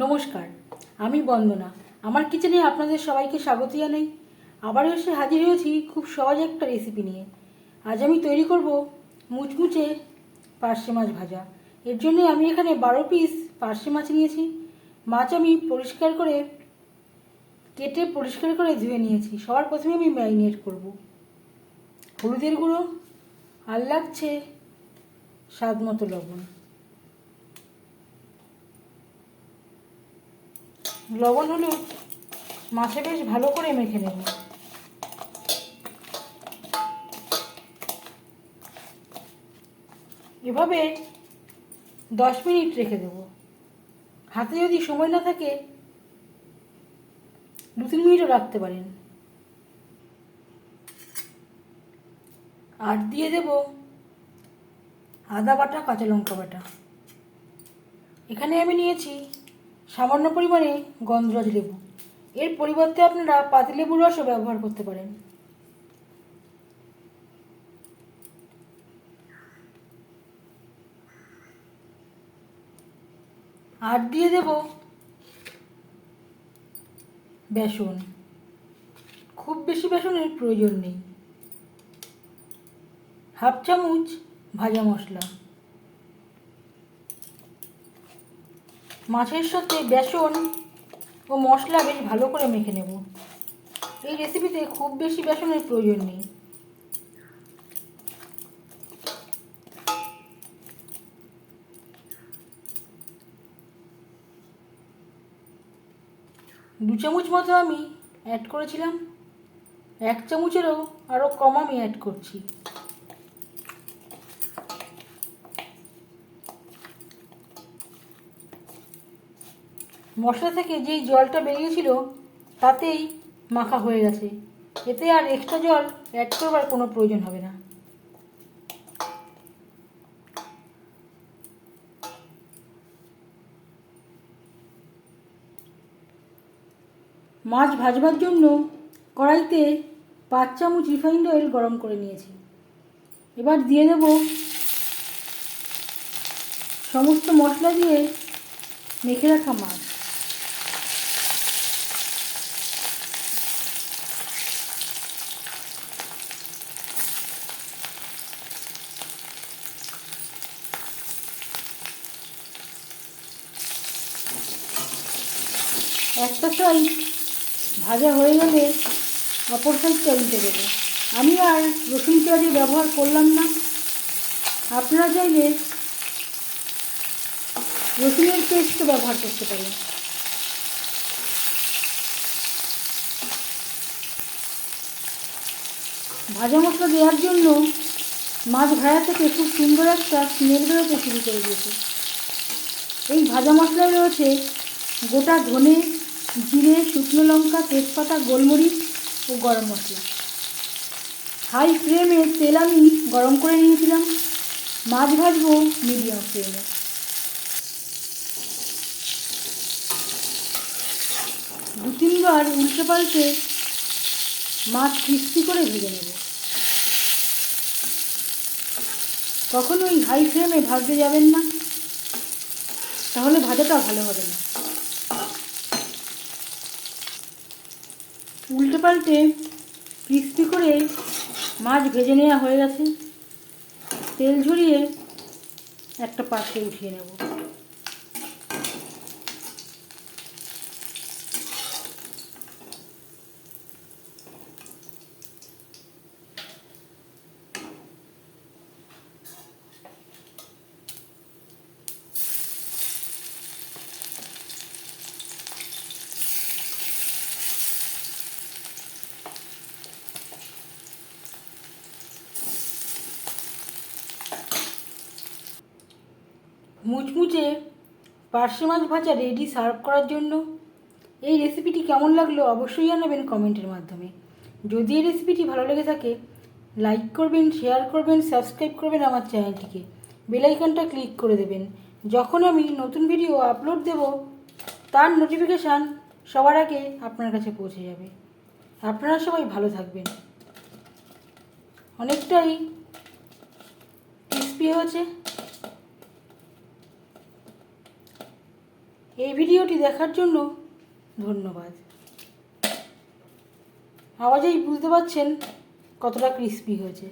নমস্কার, আমি বন্দনা। আমার কিচেনে আপনাদের সবাইকে স্বাগত জানাই। আবারও এসে হাজির হয়েছি খুব সহজ একটা রেসিপি নিয়ে। আজ আমি তৈরি করব মুচমুচে পার্শে মাছ ভাজা। এর জন্য আমি এখানে 12 পিস পার্শে মাছ নিয়েছি। মাছ আমি পরিষ্কার করে কেটে পরিষ্কার করে ধুয়ে নিয়েছি। সবার প্রথমে আমি ম্যারিনেট করব। হলুদের গুঁড়ো, আর লাগছে স্বাদ মতো লবণ। লবণ হলুদ মাছে বেশ ভালো করে মেখে নেব। এভাবে 10 মিনিট রেখে দেব। হাতে যদি সময় না থাকে 2-3 মিনিটও রাখতে পারেন। আর দিয়ে দেব আদা বাটা, কাঁচা লঙ্কা বাটা। এখানে আমি নিয়েছি সামান্য পরিমাণে গন্ধরাজ লেবু। এর পরিবর্তে আপনারা পাতিলেবুর রসও ব্যবহার করতে পারেন। আর দিয়ে দেব বেসন। খুব বেশি বেসনের প্রয়োজন নেই। হাফ চামচ ভাজা মশলা। মাছের সাথে বেসন ও মশলা বেশ ভালো করে মেখে নেব। এই রেসিপিতে খুব বেশি বেসনের প্রয়োজন নেই। দু চামচ মতো আমি অ্যাড করেছিলাম। 1 চামচেরও আরও কম আমি অ্যাড করছি। মশলা থেকে যেই জলটা বেরিয়েছিল তাতেই মাখা হয়ে গেছে। এতে আর এক্সট্রা জল অ্যাড করবার কোনো প্রয়োজন হবে না। মাছ ভাজবার জন্য কড়াইতে 5 চামচ রিফাইন্ড অয়েল গরম করে নিয়েছি। এবার দিয়ে দেব সমস্ত মশলা দিয়ে মেখে রাখা মাছ। একটা সাইড ভাজা হয়ে গেলে অপর সাইডটা উল্টে দেবো। আমি আর রসুন পেঁয়াজের ব্যবহার করলাম না। আপনারা চাইলে রসুনের পেস্টও ব্যবহার করতে পারেন। ভাজা মশলা দেওয়ার জন্য মাছ ভাজা থেকে খুব সুন্দর একটা স্মেল বেরোতে শুরু করে দিয়েছে। এই ভাজা মশলায় রয়েছে গোটা ধনে, জিরে, শুকনো লঙ্কা, তেজপাতা, গোলমরিচ ও গরম মশলা। হাই ফ্লেমে তেল আমি গরম করে নিয়েছিলাম। মাছ ভাজবো মিডিয়াম ফ্লেমে। দু তিনবার উল্টে পাল্টে মাছ ক্রিস্পি করে ভেজে নেব। কখনোই হাই ফ্লেমে ভাজতে যাবেন না, তাহলে ভাজাটা ভালো হবে না। উল্টে পাল্টে ক্রিস্পি করে মাছ ভেজে নেওয়া হয়ে গেছে। তেল ঝরিয়ে একটা পাত্রে উঠিয়ে নেব। মুচমুচে পার্শে মাছ ভাজা রেডি সার্ভ করার জন্য। এই রেসিপিটি কেমন লাগলো অবশ্যই জানাবেন কমেন্টের মাধ্যমে। যদি এই রেসিপিটি ভালো লেগে থাকে লাইক করবেন, শেয়ার করবেন, সাবস্ক্রাইব করবেন আমার চ্যানেলটিকে। বেল আইকনটা ক্লিক করে দেবেন। যখন আমি নতুন ভিডিও আপলোড দেব তার নোটিফিকেশান সবার আগে আপনার কাছে পৌঁছে যাবে। আপনারা সবাই ভালো থাকবেন। অনেকটাই ক্রিস্পি হয়েছে। এই ভিডিওটি দেখার জন্য ধন্যবাদ। আওয়াজেই বুঝতে পারছেন কতটা ক্রিস্পি হয়েছে।